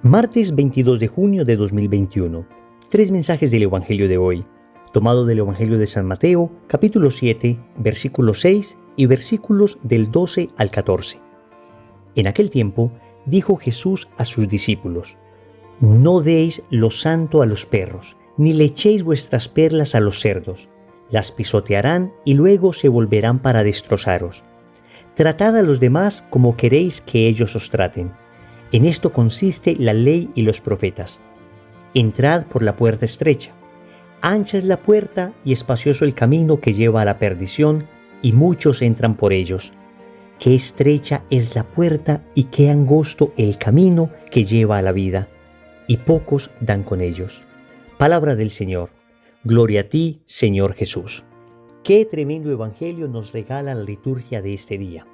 Martes 22 de junio de 2021. Tres mensajes del Evangelio de hoy, tomado del Evangelio de San Mateo, capítulo 7, versículo 6 y versículos del 12 al 14. En aquel tiempo, dijo Jesús a sus discípulos: No deis lo santo a los perros, ni le echéis vuestras perlas a los cerdos. Las pisotearán y luego se volverán para destrozaros. Tratad a los demás como queréis que ellos os traten. En esto consiste la ley y los profetas. Entrad por la puerta estrecha. Ancha es la puerta y espacioso el camino que lleva a la perdición, y muchos entran por ellos. Qué estrecha es la puerta y qué angosto el camino que lleva a la vida, y pocos dan con ellos. Palabra del Señor. Gloria a ti, Señor Jesús. Qué tremendo evangelio nos regala la liturgia de este día.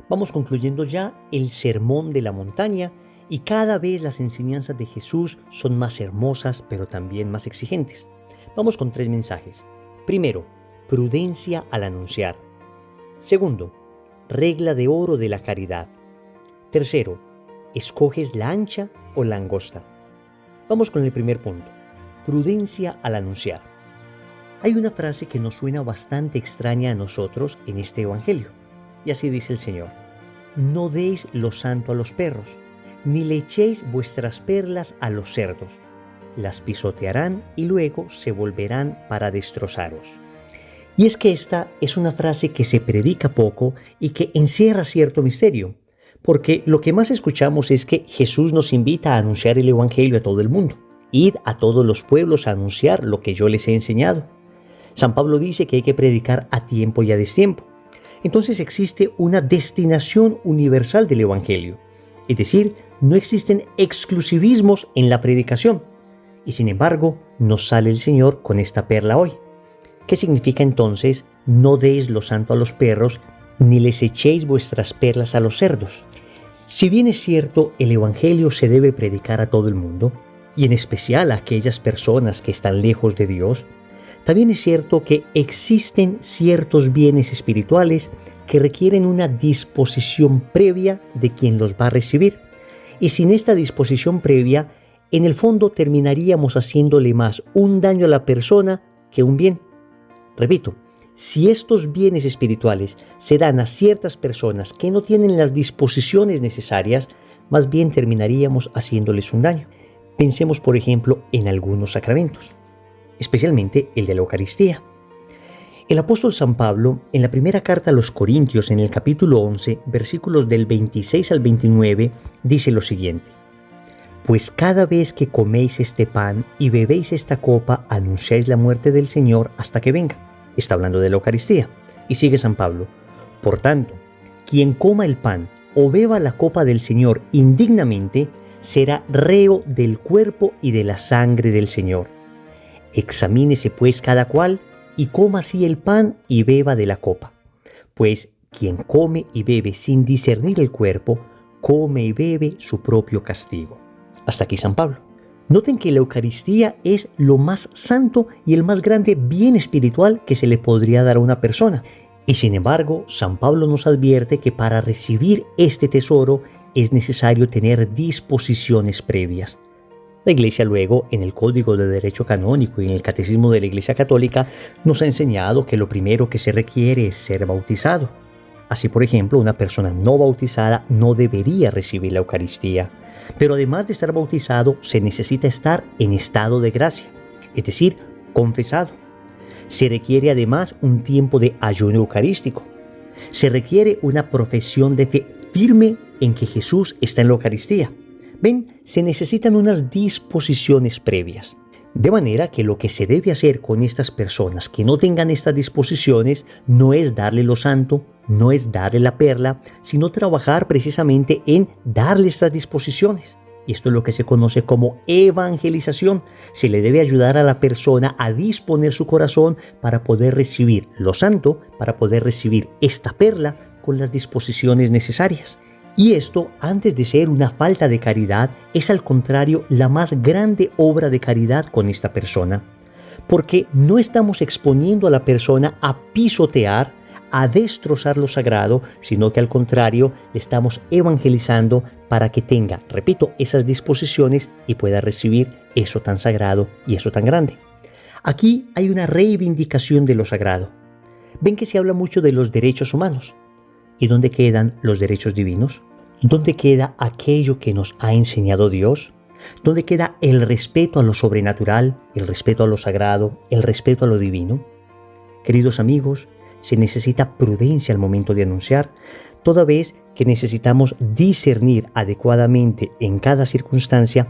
Vamos concluyendo ya el sermón de la montaña y cada vez las enseñanzas de Jesús son más hermosas, pero también más exigentes. Vamos con tres mensajes. Primero, prudencia al anunciar. Segundo, regla de oro de la caridad. Tercero, ¿escoges la ancha o la angosta? Vamos con el primer punto, prudencia al anunciar. Hay una frase que nos suena bastante extraña a nosotros en este evangelio, y así dice el Señor: No deis lo santo a los perros, ni le echéis vuestras perlas a los cerdos. Las pisotearán y luego se volverán para destrozaros. Y es que esta es una frase que se predica poco y que encierra cierto misterio, porque lo que más escuchamos es que Jesús nos invita a anunciar el evangelio a todo el mundo. Id a todos los pueblos a anunciar lo que yo les he enseñado. San Pablo dice que hay que predicar a tiempo y a destiempo. Entonces existe una destinación universal del evangelio. Es decir, no existen exclusivismos en la predicación. Y sin embargo, nos sale el Señor con esta perla hoy. ¿Qué significa entonces: no deis lo santo a los perros, ni les echéis vuestras perlas a los cerdos? Si bien es cierto, el evangelio se debe predicar a todo el mundo, y en especial a aquellas personas que están lejos de Dios, también es cierto que existen ciertos bienes espirituales que requieren una disposición previa de quien los va a recibir. Y sin esta disposición previa, en el fondo terminaríamos haciéndole más un daño a la persona que un bien. Repito, si estos bienes espirituales se dan a ciertas personas que no tienen las disposiciones necesarias, más bien terminaríamos haciéndoles un daño. Pensemos, por ejemplo, en algunos sacramentos, especialmente el de la Eucaristía. El apóstol San Pablo, en la primera carta a los Corintios, en el capítulo 11, versículos del 26 al 29, dice lo siguiente: Pues cada vez que coméis este pan y bebéis esta copa, anunciáis la muerte del Señor hasta que venga. Está hablando de la Eucaristía. Y sigue San Pablo: Por tanto, quien coma el pan o beba la copa del Señor indignamente, será reo del cuerpo y de la sangre del Señor. Examínese pues cada cual, y coma así el pan y beba de la copa. Pues quien come y bebe sin discernir el cuerpo, come y bebe su propio castigo. Hasta aquí San Pablo. Noten que la Eucaristía es lo más santo y el más grande bien espiritual que se le podría dar a una persona. Y sin embargo, San Pablo nos advierte que para recibir este tesoro es necesario tener disposiciones previas. La Iglesia luego, en el Código de Derecho Canónico y en el Catecismo de la Iglesia Católica, nos ha enseñado que lo primero que se requiere es ser bautizado. Así, por ejemplo, una persona no bautizada no debería recibir la Eucaristía. Pero además de estar bautizado, se necesita estar en estado de gracia, es decir, confesado. Se requiere además un tiempo de ayuno eucarístico. Se requiere una profesión de fe firme en que Jesús está en la Eucaristía. Ven, se necesitan unas disposiciones previas. De manera que lo que se debe hacer con estas personas que no tengan estas disposiciones no es darle lo santo, no es darle la perla, sino trabajar precisamente en darle estas disposiciones. Y esto es lo que se conoce como evangelización. Se le debe ayudar a la persona a disponer su corazón para poder recibir lo santo, para poder recibir esta perla con las disposiciones necesarias. Y esto, antes de ser una falta de caridad, es al contrario la más grande obra de caridad con esta persona. Porque no estamos exponiendo a la persona a pisotear, a destrozar lo sagrado, sino que al contrario, le estamos evangelizando para que tenga, repito, esas disposiciones y pueda recibir eso tan sagrado y eso tan grande. Aquí hay una reivindicación de lo sagrado. Ven que se habla mucho de los derechos humanos. ¿Y dónde quedan los derechos divinos? ¿Dónde queda aquello que nos ha enseñado Dios? ¿Dónde queda el respeto a lo sobrenatural, el respeto a lo sagrado, el respeto a lo divino? Queridos amigos, se necesita prudencia al momento de anunciar, toda vez que necesitamos discernir adecuadamente en cada circunstancia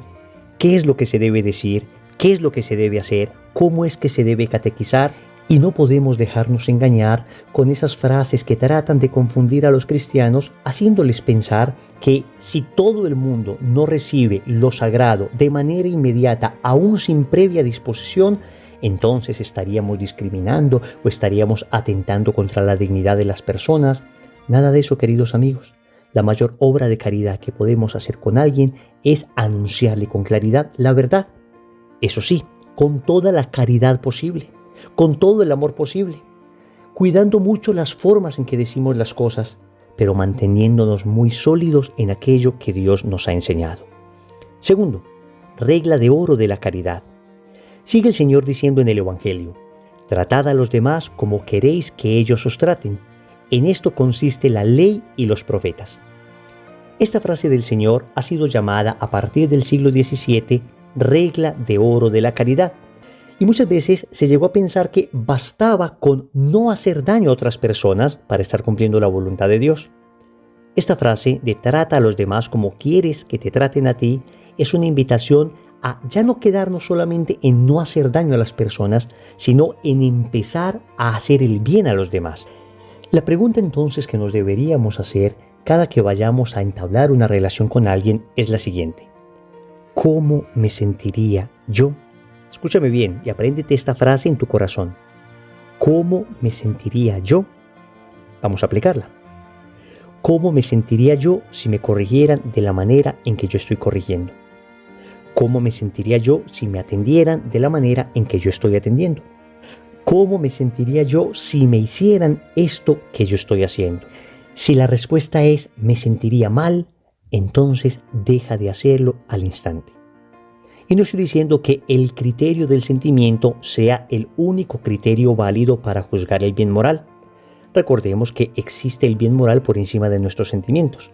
qué es lo que se debe decir, qué es lo que se debe hacer, cómo es que se debe catequizar, y no podemos dejarnos engañar con esas frases que tratan de confundir a los cristianos, haciéndoles pensar que si todo el mundo no recibe lo sagrado de manera inmediata, aún sin previa disposición, entonces estaríamos discriminando o estaríamos atentando contra la dignidad de las personas. Nada de eso, queridos amigos. La mayor obra de caridad que podemos hacer con alguien es anunciarle con claridad la verdad. Eso sí, con toda la caridad posible, con todo el amor posible, cuidando mucho las formas en que decimos las cosas, pero manteniéndonos muy sólidos en aquello que Dios nos ha enseñado. Segundo, regla de oro de la caridad. Sigue el Señor diciendo en el Evangelio: tratad a los demás como queréis que ellos os traten. En esto consiste la ley y los profetas. Esta frase del Señor ha sido llamada a partir del siglo XVII regla de oro de la caridad. Y muchas veces se llegó a pensar que bastaba con no hacer daño a otras personas para estar cumpliendo la voluntad de Dios. Esta frase de trata a los demás como quieres que te traten a ti es una invitación a ya no quedarnos solamente en no hacer daño a las personas, sino en empezar a hacer el bien a los demás. La pregunta entonces que nos deberíamos hacer cada que vayamos a entablar una relación con alguien es la siguiente: ¿cómo me sentiría yo? Escúchame bien y apréndete esta frase en tu corazón. ¿Cómo me sentiría yo? Vamos a aplicarla. ¿Cómo me sentiría yo si me corrigieran de la manera en que yo estoy corrigiendo? ¿Cómo me sentiría yo si me atendieran de la manera en que yo estoy atendiendo? ¿Cómo me sentiría yo si me hicieran esto que yo estoy haciendo? Si la respuesta es me sentiría mal, entonces deja de hacerlo al instante. Y no estoy diciendo que el criterio del sentimiento sea el único criterio válido para juzgar el bien moral. Recordemos que existe el bien moral por encima de nuestros sentimientos.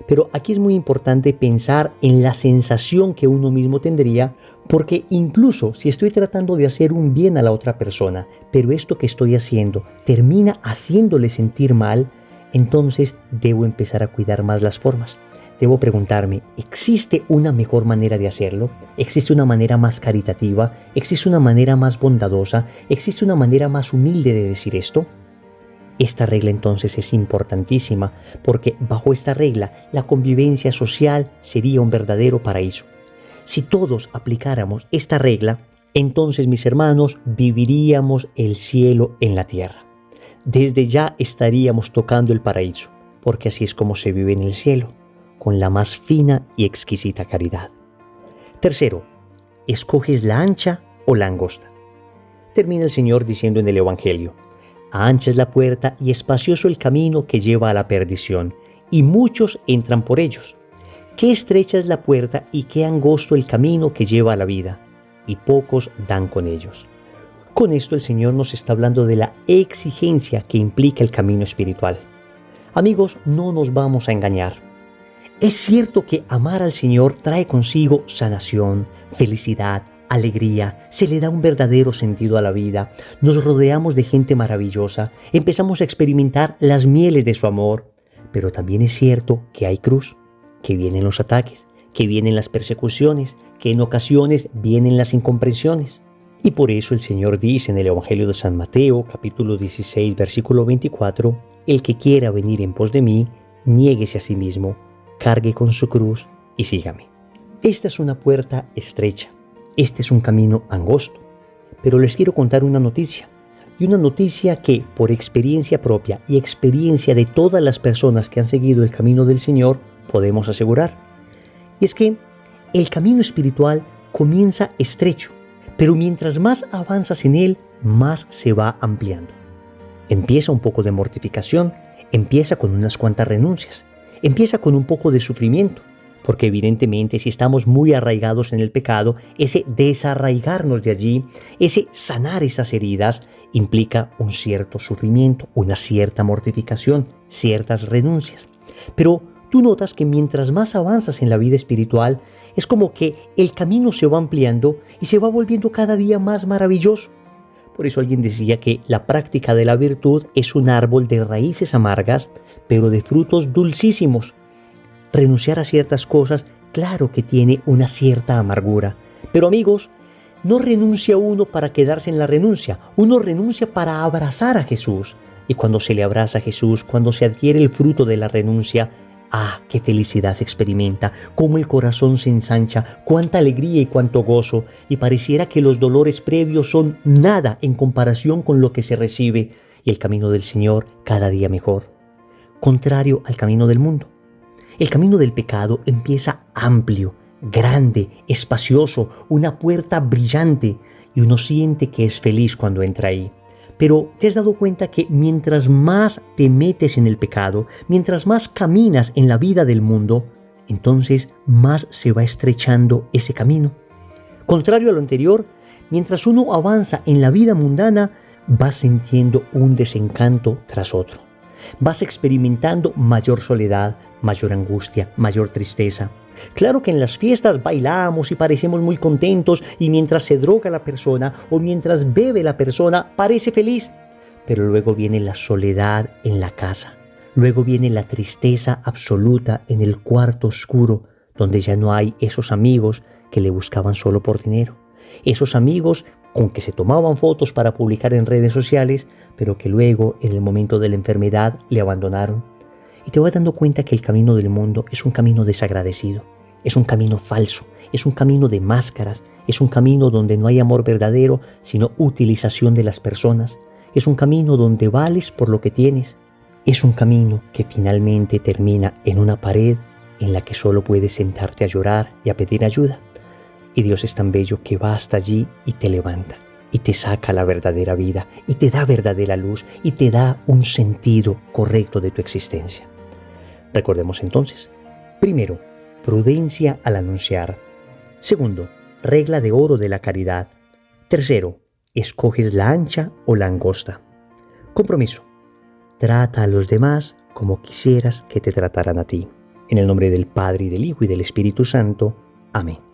Pero aquí es muy importante pensar en la sensación que uno mismo tendría, porque incluso si estoy tratando de hacer un bien a la otra persona, pero esto que estoy haciendo termina haciéndole sentir mal, entonces debo empezar a cuidar más las formas. Debo preguntarme, ¿existe una mejor manera de hacerlo? ¿Existe una manera más caritativa? ¿Existe una manera más bondadosa? ¿Existe una manera más humilde de decir esto? Esta regla entonces es importantísima, porque bajo esta regla la convivencia social sería un verdadero paraíso. Si todos aplicáramos esta regla, entonces, mis hermanos, viviríamos el cielo en la tierra. Desde ya estaríamos tocando el paraíso, porque así es como se vive en el cielo, con la más fina y exquisita caridad. Tercero, ¿escoges la ancha o la angosta? Termina el Señor diciendo en el Evangelio: ancha es la puerta y espacioso el camino que lleva a la perdición, y muchos entran por ellos. Qué estrecha es la puerta y qué angosto el camino que lleva a la vida, y pocos dan con ellos. Con esto el Señor nos está hablando de la exigencia que implica el camino espiritual. Amigos, no nos vamos a engañar. Es cierto que amar al Señor trae consigo sanación, felicidad, alegría, se le da un verdadero sentido a la vida, nos rodeamos de gente maravillosa, empezamos a experimentar las mieles de su amor, pero también es cierto que hay cruz, que vienen los ataques, que vienen las persecuciones, que en ocasiones vienen las incomprensiones. Y por eso el Señor dice en el Evangelio de San Mateo, capítulo 16, versículo 24, el que quiera venir en pos de mí, niéguese a sí mismo, cargue con su cruz y sígame. Esta es una puerta estrecha, este es un camino angosto, pero les quiero contar una noticia, y una noticia que por experiencia propia y experiencia de todas las personas que han seguido el camino del Señor podemos asegurar. Y es que el camino espiritual comienza estrecho, pero mientras más avanzas en él, más se va ampliando. Empieza un poco de mortificación, empieza con unas cuantas renuncias, empieza con un poco de sufrimiento, porque evidentemente si estamos muy arraigados en el pecado, ese desarraigarnos de allí, ese sanar esas heridas, implica un cierto sufrimiento, una cierta mortificación, ciertas renuncias. Pero tú notas que mientras más avanzas en la vida espiritual, es como que el camino se va ampliando y se va volviendo cada día más maravilloso. Por eso alguien decía que la práctica de la virtud es un árbol de raíces amargas, pero de frutos dulcísimos. Renunciar a ciertas cosas, claro que tiene una cierta amargura. Pero amigos, no renuncia uno para quedarse en la renuncia. Uno renuncia para abrazar a Jesús. Y cuando se le abraza a Jesús, cuando se adquiere el fruto de la renuncia, ¡ah, qué felicidad se experimenta! Cómo el corazón se ensancha, cuánta alegría y cuánto gozo. Y pareciera que los dolores previos son nada en comparación con lo que se recibe. Y el camino del Señor cada día mejor. Contrario al camino del mundo. El camino del pecado empieza amplio, grande, espacioso, una puerta brillante, y uno siente que es feliz cuando entra ahí. Pero ¿te has dado cuenta que mientras más te metes en el pecado, mientras más caminas en la vida del mundo, entonces más se va estrechando ese camino? Contrario a lo anterior, mientras uno avanza en la vida mundana, vas sintiendo un desencanto tras otro. Vas experimentando mayor soledad, mayor angustia, mayor tristeza. Claro que en las fiestas bailamos y parecemos muy contentos, y mientras se droga la persona o mientras bebe la persona parece feliz. Pero luego viene la soledad en la casa. Luego viene la tristeza absoluta en el cuarto oscuro, donde ya no hay esos amigos que le buscaban solo por dinero. Esos amigos con que se tomaban fotos para publicar en redes sociales, pero que luego, en el momento de la enfermedad, le abandonaron. Y te vas dando cuenta que el camino del mundo es un camino desagradecido, es un camino falso, es un camino de máscaras, es un camino donde no hay amor verdadero, sino utilización de las personas. Es un camino donde vales por lo que tienes. Es un camino que finalmente termina en una pared en la que solo puedes sentarte a llorar y a pedir ayuda. Y Dios es tan bello que va hasta allí y te levanta, y te saca la verdadera vida, y te da verdadera luz, y te da un sentido correcto de tu existencia. Recordemos entonces, primero, prudencia al anunciar. Segundo, regla de oro de la caridad. Tercero, escoges la ancha o la angosta. Compromiso, trata a los demás como quisieras que te trataran a ti. En el nombre del Padre, y del Hijo, y del Espíritu Santo. Amén.